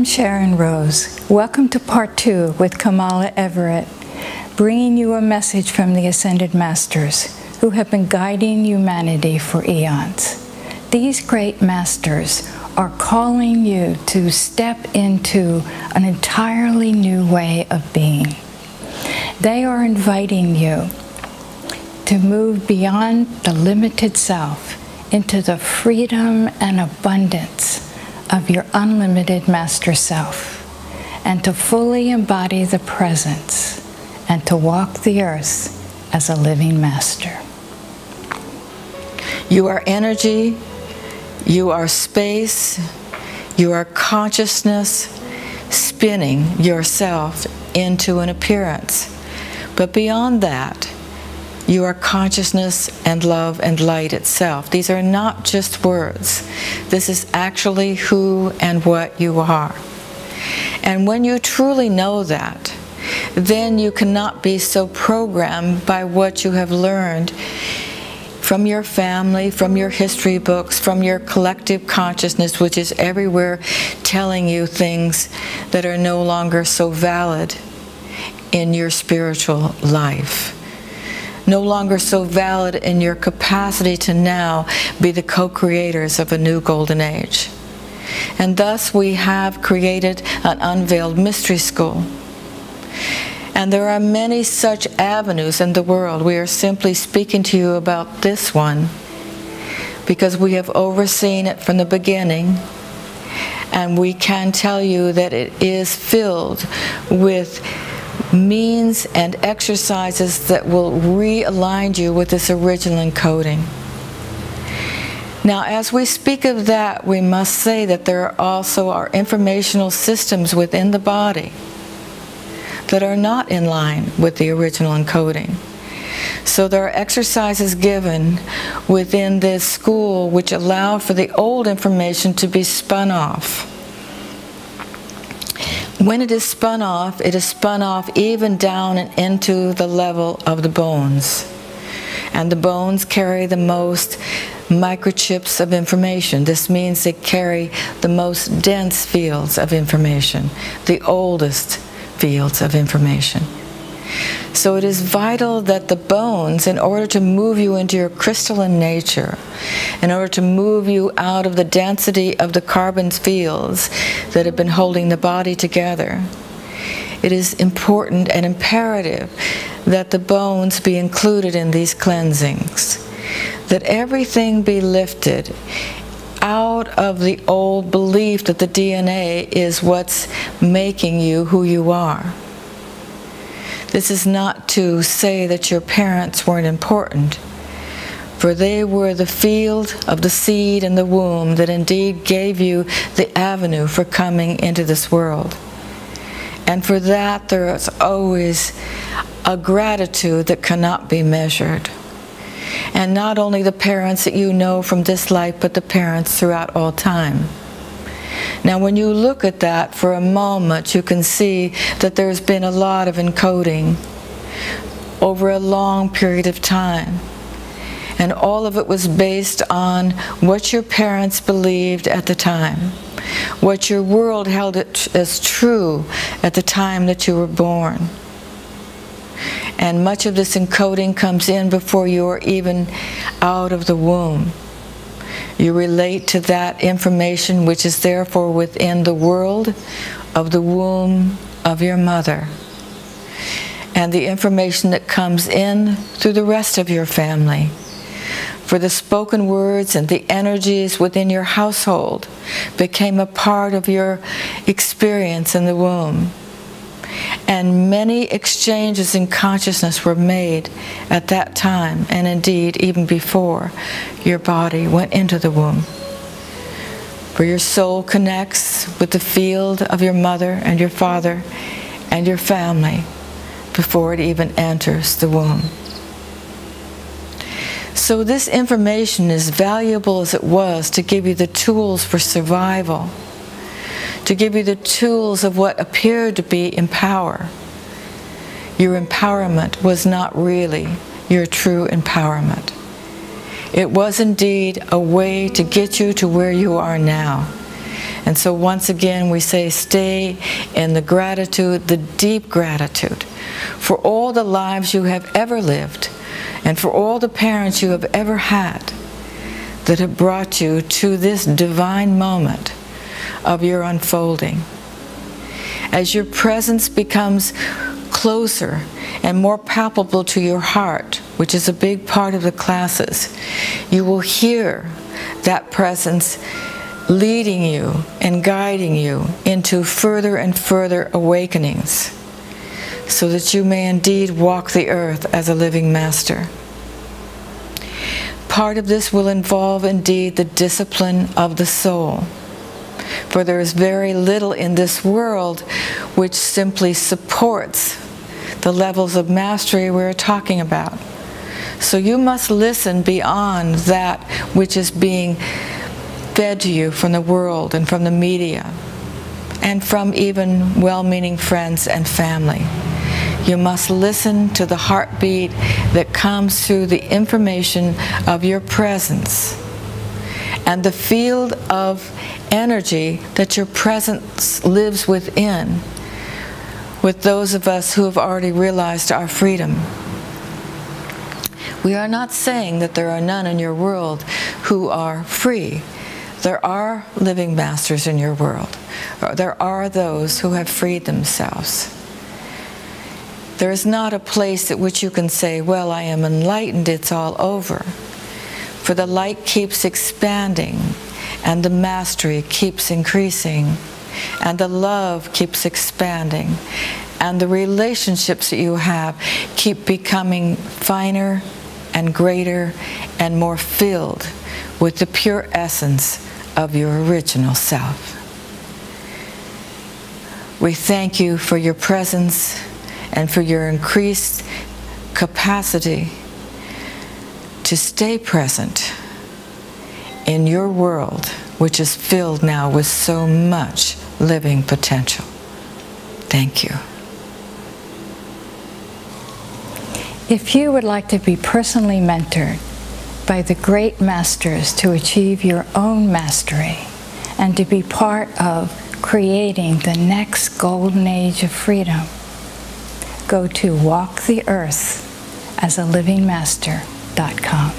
I'm Sharon Rose. Welcome to Part 2 with Kamala Everett, bringing you a message from the Ascended Masters who have been guiding humanity for eons. These great masters are calling you to step into an entirely new way of being. They are inviting you to move beyond the limited self into the freedom and abundance of your unlimited master self, and to fully embody the presence and to walk the earth as a living master. You are energy, you are space, you are consciousness spinning yourself into an appearance. But beyond that, you are consciousness and love and light itself. These are not just words. This is actually who and what you are. And when you truly know that, then you cannot be so programmed by what you have learned from your family, from your history books, from your collective consciousness, which is everywhere telling you things that are no longer so valid in your spiritual life. No longer so valid in your capacity to now be the co-creators of a new golden age. And thus we have created an unveiled mystery school. And there are many such avenues in the world. We are simply speaking to you about this one because we have overseen it from the beginning, and we can tell you that it is filled with means and exercises that will realign you with this original encoding. Now, as we speak of that, we must say that there also are informational systems within the body that are not in line with the original encoding. So there are exercises given within this school which allow for the old information to be spun off. When it is spun off even down and into the level of the bones. And the bones carry the most microchips of information. This means they carry the most dense fields of information, the oldest fields of information. So it is vital that the bones, in order to move you into your crystalline nature, in order to move you out of the density of the carbon fields that have been holding the body together, it is important and imperative that the bones be included in these cleansings, that everything be lifted out of the old belief that the DNA is what's making you who you are. This is not to say that your parents weren't important, for they were the field of the seed in the womb that indeed gave you the avenue for coming into this world. And for that there is always a gratitude that cannot be measured. And not only the parents that you know from this life, but the parents throughout all time. Now, when you look at that for a moment, you can see that there's been a lot of encoding over a long period of time. And all of it was based on what your parents believed at the time, what your world held as true at the time that you were born. And much of this encoding comes in before you are even out of the womb. You relate to that information which is therefore within the world of the womb of your mother, and the information that comes in through the rest of your family. For the spoken words and the energies within your household became a part of your experience in the womb. And many exchanges in consciousness were made at that time, and indeed even before your body went into the womb. For your soul connects with the field of your mother and your father and your family before it even enters the womb. So this information, as valuable as it was to give you the tools for survival, to give you the tools of what appeared to be empower, your empowerment was not really your true empowerment. It was indeed a way to get you to where you are now. And so once again we say, stay in the gratitude, the deep gratitude, for all the lives you have ever lived, and for all the parents you have ever had that have brought you to this divine moment of your unfolding. As your presence becomes closer and more palpable to your heart, which is a big part of the classes, you will hear that presence leading you and guiding you into further and further awakenings, so that you may indeed walk the earth as a living master. Part of this will involve indeed the discipline of the soul, for there is very little in this world which simply supports the levels of mastery we're talking about. So you must listen beyond that which is being fed to you from the world and from the media and from even well-meaning friends and family. You must listen to the heartbeat that comes through the information of your presence and the field of energy that your presence lives within, with those of us who have already realized our freedom. We are not saying that there are none in your world who are free. There are living masters in your world. There are those who have freed themselves. There is not a place at which you can say, well, I am enlightened, it's all over. For the light keeps expanding, and the mastery keeps increasing, and the love keeps expanding, and the relationships that you have keep becoming finer and greater and more filled with the pure essence of your original self. We thank you for your presence and for your increased capacity to stay present in your world, which is filled now with so much living potential. Thank you. If you would like to be personally mentored by the great masters to achieve your own mastery and to be part of creating the next golden age of freedom, go to walktheearthasalivingmaster.com.